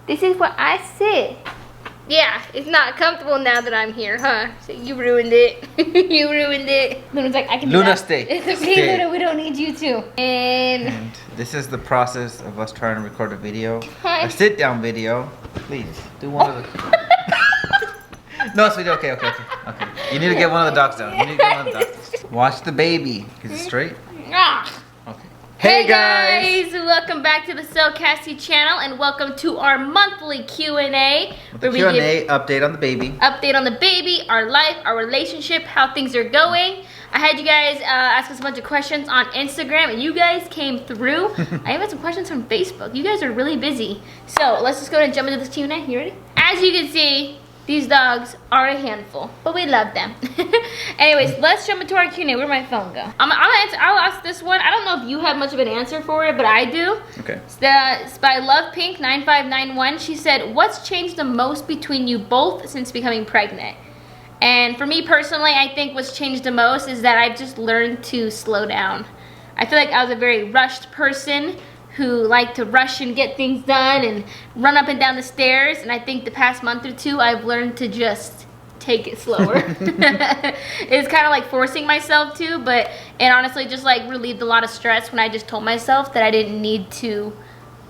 This is what I said. Yeah, it's not comfortable now that I'm here, huh? So you ruined it. You ruined it. Luna's like, I can do Luna, that. stay. It's okay, Stay. Luna, we don't need you to. And this is the process of us trying to record a video. Hi. A sit-down video. Please, do one of the... No, sweetie, okay. You need to get one of the dogs down. You need to get one of the dogs. Watch the baby. Is it straight? ah. Okay. Hey guys, welcome back to the SoCassie channel and welcome to our monthly Q&A. The Q&A update on the baby. Update on the baby, our life, our relationship, how things are going. I had you guys ask us a bunch of questions on Instagram and you guys came through. I even had some questions from Facebook. You guys are really busy. So let's just go ahead and jump into this Q&A. You ready? As you can see, these dogs are a handful, but we love them. Anyways, let's jump into our Q&A. Where'd my phone go? I'll ask this one. I don't know if you have much of an answer for it, but I do. Okay. It's by LovePink9591. She said, what's changed the most between you both since becoming pregnant? And for me personally, I think what's changed the most is that I've just learned to slow down. I feel like I was a very rushed person who liked to rush and get things done and run up and down the stairs, and I think the past month or two I've learned to just take it slower. It's kind of like forcing myself to, but it honestly just like relieved a lot of stress when I just told myself that I didn't need to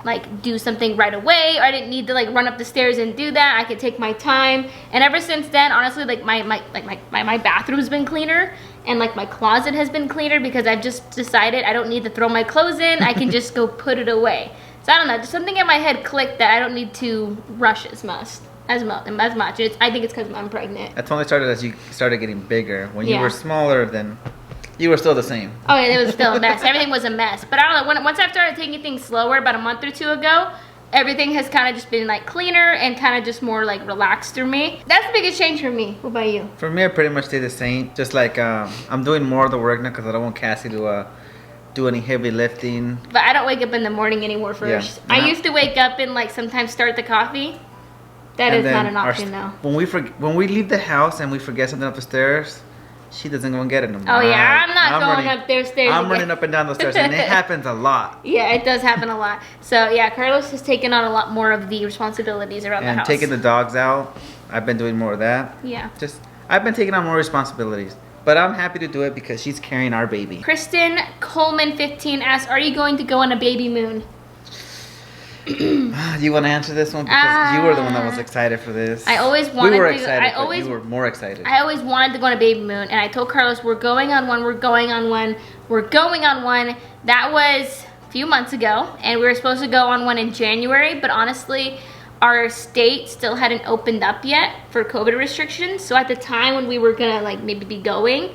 like do something right away, or I didn't need to like run up the stairs and do that. I could take my time, and ever since then, honestly, like my bathroom's been cleaner, and like my closet has been cleaner because I've just decided I don't need to throw my clothes in. I can just go put it away. So I don't know, just something in my head clicked that I don't need to rush as much. I think it's because I'm pregnant. That's only started as you started getting bigger. When you Yeah. were smaller, then you were still the same. Oh yeah, it was still a mess. Everything was a mess. But I don't know, once I started taking things slower about a month or two ago, everything has kind of just been like cleaner and kind of just more like relaxed for me. That's the biggest change for me. What about you? For me, I pretty much stay the same. Just like I'm doing more of the work now because I don't want Cassie to do any heavy lifting. But I don't wake up in the morning anymore first. Yeah. I used to wake up and like sometimes start the coffee. That is not an option now. When we leave the house and we forget something up the stairs, she doesn't go and get it no more. Oh yeah, I'm not going up their stairs I'm again. running up and down those stairs, and it happens a lot. Yeah, it does happen a lot. So yeah, Carlos has taken on a lot more of the responsibilities around the house. And taking the dogs out, I've been doing more of that. Yeah. I've been taking on more responsibilities. But I'm happy to do it because she's carrying our baby. Kristen Coleman 15 asks, are you going to go on a baby moon? You want to answer this one because you were the one that was excited for this. I always wanted We were to. excited, but you were more excited. I always wanted to go on a baby moon, and I told Carlos we're going on one. That was a few months ago, and we were supposed to go on one in January. But honestly, our state still hadn't opened up yet for COVID restrictions. So at the time when we were gonna like maybe be going,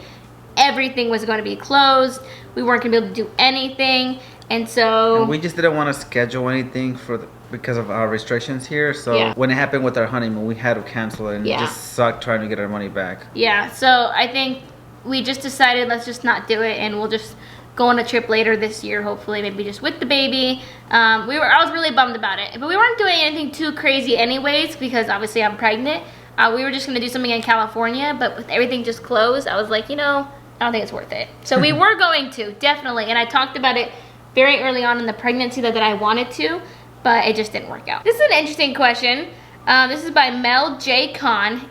everything was going to be closed. We weren't gonna be able to do anything. And so we just didn't want to schedule anything because of our restrictions here. So yeah. When it happened with our honeymoon, we had to cancel it, and Yeah. it just sucked trying to get our money back. Yeah, so I think we just decided let's just not do it, and we'll just go on a trip later this year, hopefully, maybe just with the baby. I was really bummed about it, but we weren't doing anything too crazy anyways because obviously I'm pregnant. We were just gonna do something in California, but with everything just closed, I was like, I don't think it's worth it. So we were going to, definitely, and I talked about it very early on in the pregnancy that I wanted to, but it just didn't work out. This is an interesting question. This is by Mel J. Khan.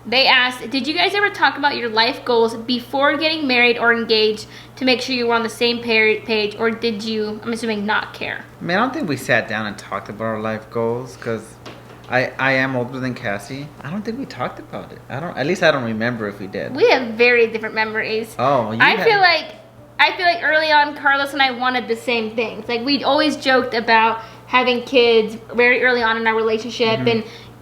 They asked, did you guys ever talk about your life goals before getting married or engaged to make sure you were on the same page, or did you, I'm assuming, not care? I mean, I don't think we sat down and talked about our life goals because I am older than Cassie. I don't think we talked about it. At least I don't remember if we did. We have very different memories. Oh, I feel like early on, Carlos and I wanted the same things. Like, we'd always joked about having kids very early on in our relationship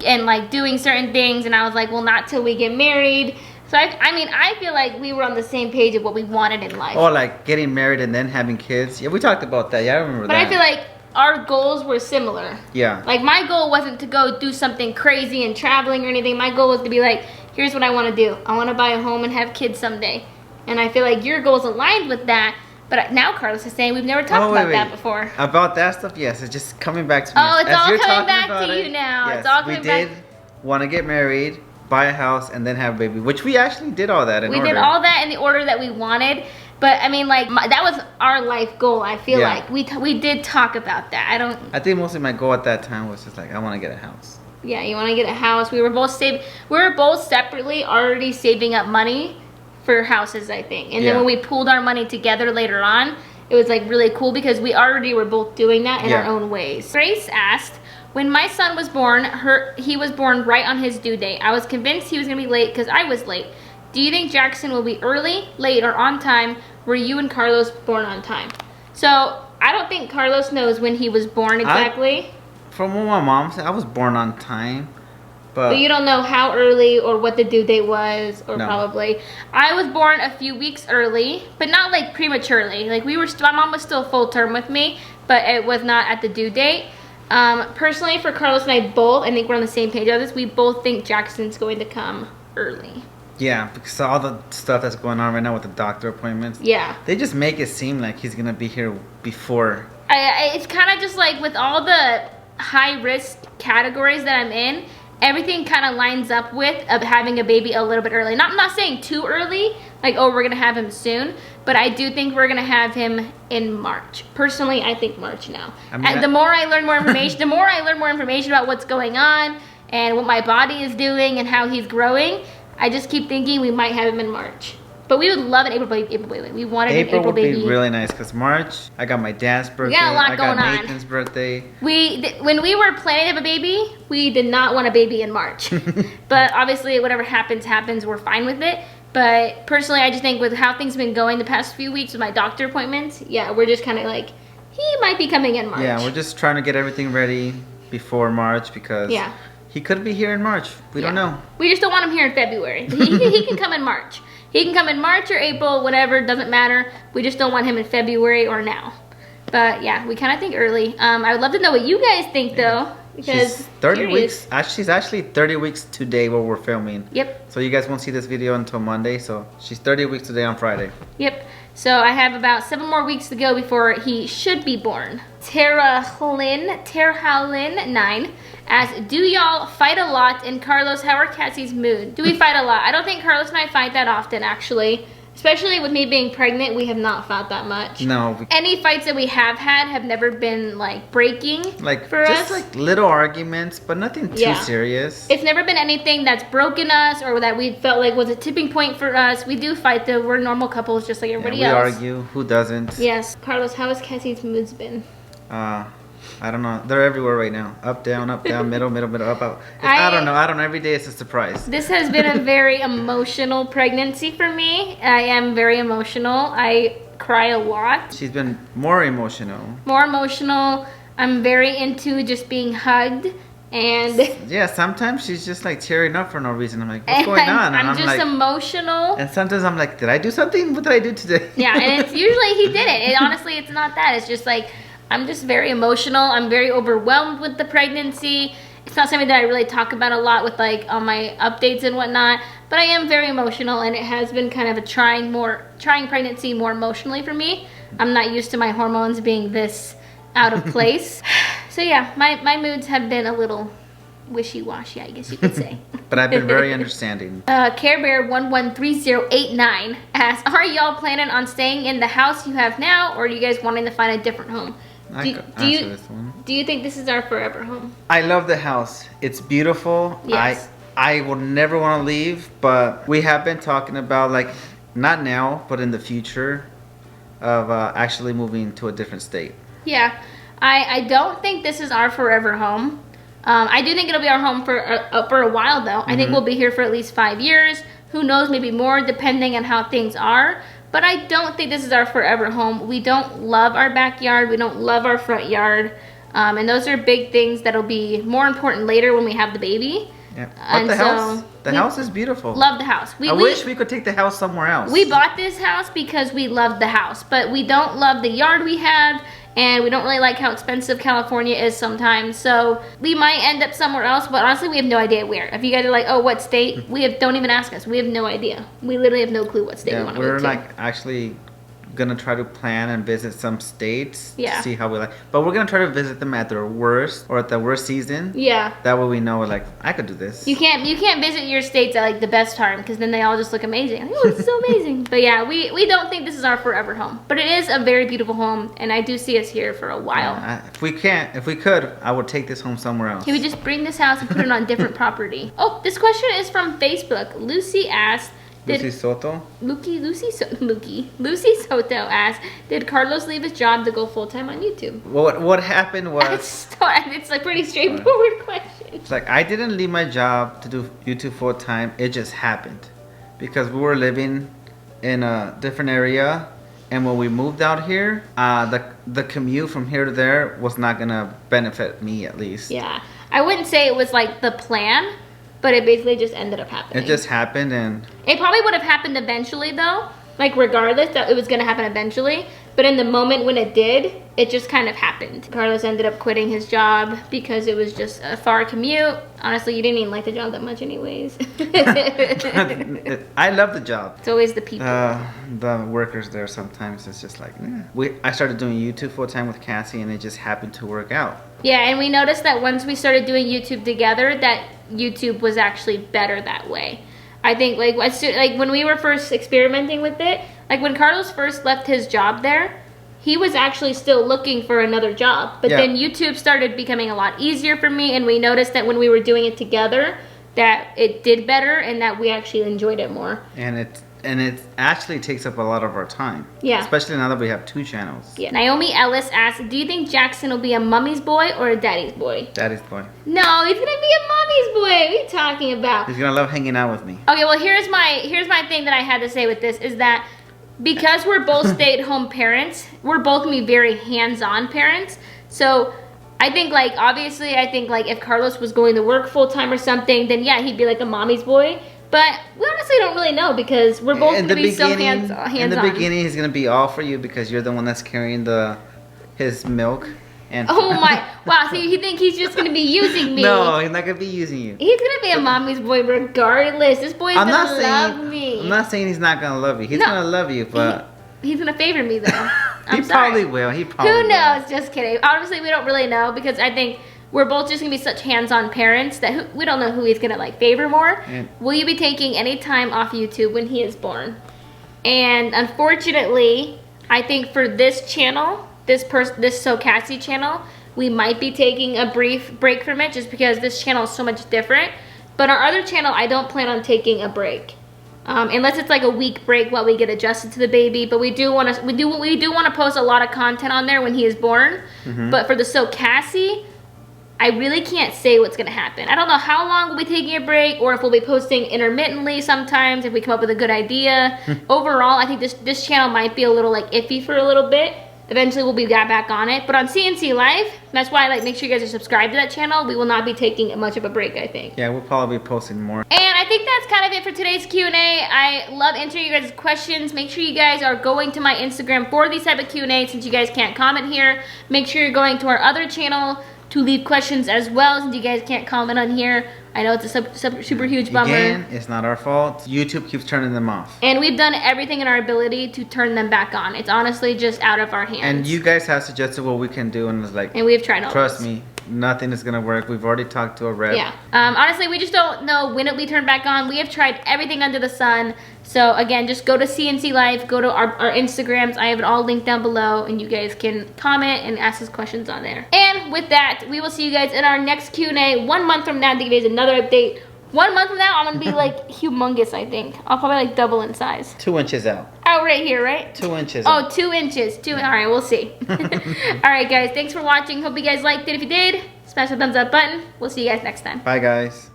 and like doing certain things. And I was like, well, not till we get married. So, I feel like we were on the same page of what we wanted in life. Or like getting married and then having kids. Yeah, we talked about that. Yeah, I remember that. But I feel like our goals were similar. Yeah. Like, my goal wasn't to go do something crazy and traveling or anything. My goal was to be like, here's what I want to do. I want to buy a home and have kids someday. And I feel like your goals aligned with that, but now Carlos is saying we've never talked about that before. About that stuff, yes. It's just coming back to me. Oh, it's all coming back to you now. Yes, it's all coming back. we did want to get married, buy a house, and then have a baby, which we actually did all that in order. We did all that in the order that we wanted, But I mean, like, that was our life goal. I feel Yeah. like we did talk about that. I think mostly my goal at that time was just like, I want to get a house. Yeah, you want to get a house. We were both separately already saving up money for houses, I think. And then when we pooled our money together later on, it was like really cool because we already were both doing that in our own ways. Grace asked, when my son was born, he was born right on his due date. I was convinced he was gonna be late because I was late. Do you think Jaxton will be early, late, or on time? Were you and Carlos born on time? So I don't think Carlos knows when he was born exactly. From what my mom said, I was born on time. But you don't know how early or what the due date was, or probably. I was born a few weeks early, but not like prematurely. Like my mom was still full term with me, but it was not at the due date. Personally, for Carlos and I both, I think we're on the same page on this. We both think Jaxton's going to come early. Yeah, because all the stuff that's going on right now with the doctor appointments. Yeah. They just make it seem like he's gonna be here before. It's kind of just like with all the high risk categories that I'm in. Everything kind of lines up with having a baby a little bit early. I'm not saying too early, like, oh, we're gonna have him soon, but I do think we're gonna have him in March. Personally, I think March now. And the more I learn more information, about what's going on and what my body is doing and how he's growing, I just keep thinking we might have him in March. But we would love an April baby. We wanted an April baby. April would be really nice because March, I got my dad's birthday. We got a lot going on. I got Nathan's birthday. When we were planning to have a baby, we did not want a baby in March. But obviously, whatever happens, we're fine with it. But personally, I just think with how things have been going the past few weeks with my doctor appointments, yeah, we're just kind of like, he might be coming in March. Yeah, we're just trying to get everything ready before March because he could be here in March. We don't know. We just don't want him here in February. He can come in March. He can come in March or April, whatever, doesn't matter. We just don't want him in February or now. But yeah, we kind of think early. I would love to know what you guys think though. Because she's 30 weeks. She's actually 30 weeks today while we're filming. Yep. So you guys won't see this video until Monday. So she's 30 weeks today on Friday. Yep. So I have about 7 more weeks to go before he should be born. Terhalin 9 asks, do y'all fight a lot? And Carlos, how are Cassie's mood? Do we fight a lot? I don't think Carlos and I fight that often, actually. Especially with me being pregnant, we have not fought that much. No. Any fights that we have had have never been like breaking for us. Just like little arguments, but nothing too serious. It's never been anything that's broken us or that we felt like was a tipping point for us. We do fight though. We're normal couples just like everybody else. We argue. Who doesn't? Yes. Carlos, how has Cassie's moods been? I don't know. They're everywhere right now. Up, down, middle, up. I don't know. Every day it's a surprise. This has been a very emotional pregnancy for me. I am very emotional. I cry a lot. She's been more emotional. More emotional. I'm very into just being hugged. And yeah, sometimes she's just like tearing up for no reason. I'm like, what's going on? And I'm just like, emotional. And sometimes I'm like, did I do something? What did I do today? Yeah, and it's usually he did it. Honestly, it's not that. It's just like, I'm just very emotional. I'm very overwhelmed with the pregnancy. It's not something that I really talk about a lot with like on my updates and whatnot, but I am very emotional and it has been kind of a trying pregnancy more emotionally for me. I'm not used to my hormones being this out of place. So yeah, my moods have been a little wishy-washy, I guess you could say. But I've been very understanding. Care Bear 113089 asks, are y'all planning on staying in the house you have now, or are you guys wanting to find a different home? Do you think this is our forever home? I love the house. It's beautiful. Yes. I will never want to leave, but we have been talking about, like, not now, but in the future, of actually moving to a different state. Yeah. I don't think this is our forever home. I do think it'll be our home for a while, though. I think we'll be here for at least 5 years. Who knows, maybe more, depending on how things are. But I don't think this is our forever home. We don't love our backyard. We don't love our front yard. And those are big things that'll be more important later when we have the baby. Yeah. But the house is beautiful. Love the house. I wish we could take the house somewhere else. We bought this house because we love the house. But we don't love the yard we have. And we don't really like how expensive California is sometimes. So we might end up somewhere else, but honestly, we have no idea where. If you guys are like, oh, what state? Don't even ask us. We have no idea. We literally have no clue what state we want to move to. We're like actually gonna try to plan and visit some states Yeah. to see how we like. But we're gonna try to visit them at their worst or at the worst season. Yeah. That way we know, like, I could do this. You can't visit your states at like the best time because then they all just look amazing. Oh, it's so amazing. But yeah, we don't think this is our forever home, but it is a very beautiful home, and I do see us here for a while. If we could, I would take this home somewhere else. Can we just bring this house and put it on different property? Oh, this question is from Facebook. Lucy asked. Lucy Soto asked, did Carlos leave his job to go full-time on YouTube? What happened was... It's a pretty straightforward question. It's like, I didn't leave my job to do YouTube full-time. It just happened. Because we were living in a different area. And when we moved out here, the commute from here to there was not going to benefit me, at least. Yeah. I wouldn't say it was like the plan, but it basically just ended up happening. It just happened, and... It probably would have happened eventually, though. Like, regardless, that it was going to happen eventually. But in the moment when it did, it just kind of happened. Carlos ended up quitting his job because it was just a far commute. Honestly, you didn't even like the job that much anyways. I love the job. It's always the people. The workers there sometimes, it's just like, I started doing YouTube full-time with Cassie, and it just happened to work out. Yeah, and we noticed that once we started doing YouTube together, that YouTube was actually better that way. I think like when we were first experimenting with it, like when Carlos first left his job there, he was actually still looking for another job. But then YouTube started becoming a lot easier for me, and we noticed that when we were doing it together, that it did better and that we actually enjoyed it more. And it actually takes up a lot of our time. Yeah. Especially now that we have 2 channels. Yeah. Naomi Ellis asked, do you think Jaxton will be a mummy's boy or a daddy's boy? Daddy's boy. No, he's gonna be a mommy's boy. What are you talking about? He's gonna love hanging out with me. Okay, well here's my thing that I had to say with this is that because we're both stay-at-home parents, we're both gonna be very hands-on parents. So I think like obviously if Carlos was going to work full-time or something, then yeah, he'd be like a mommy's boy. But we honestly don't really know because we're both going to be so hands-on. In the beginning, he's going to be all for you because you're the one that's carrying his milk. And oh my, wow, so you think he's just going to be using me? No, he's not going to be using you. He's going to be a mommy's boy regardless. This boy's going to love me. I'm not saying he's not going to love you. He's going to love you, but... He's going to favor me though. He probably will. Who knows? Just kidding. Honestly, we don't really know because I think... We're both just going to be such hands-on parents that we don't know who he's going to like favor more. Will you be taking any time off YouTube when he is born? And unfortunately, I think for this channel, this SoCassie channel, we might be taking a brief break from it just because this channel is so much different. But our other channel, I don't plan on taking a break. Unless it's like a week break while we get adjusted to the baby. But we do want to post a lot of content on there when he is born. But for the SoCassie, I really can't say what's going to happen. I don't know how long we'll be taking a break or if we'll be posting intermittently sometimes if we come up with a good idea. Overall, I think this channel might be a little like iffy for a little bit. Eventually, we'll be back on it. But on CNC Live, that's why like make sure you guys are subscribed to that channel. We will not be taking much of a break, I think. Yeah, we'll probably be posting more. And I think that's kind of it for today's Q&A. I love answering you guys' questions. Make sure you guys are going to my Instagram for these type of Q&A since you guys can't comment here. Make sure you're going to our other channel to leave questions as well since you guys can't comment on here. I know it's a super huge bummer. Again, it's not our fault. YouTube keeps turning them off. And we've done everything in our ability to turn them back on. It's honestly just out of our hands. And you guys have suggested what we can do and it's like... And we've tried all Trust me, nothing is going to work. We've already talked to a rep. Yeah. Honestly, we just don't know when it'll be turned back on. We have tried everything under the sun. So again, just go to CNC Live, go to our Instagrams. I have it all linked down below and you guys can comment and ask us questions on there. And with that, we will see you guys in our next Q&A 1 month from now to give you guys another update. 1 month from now, I'm going to be like humongous, I think. I'll probably like double in size. 2 inches out. Oh, right here, right? 2 inches out. 2 inches. All right, we'll see. All right, guys, thanks for watching. Hope you guys liked it. If you did, smash the thumbs up button. We'll see you guys next time. Bye, guys.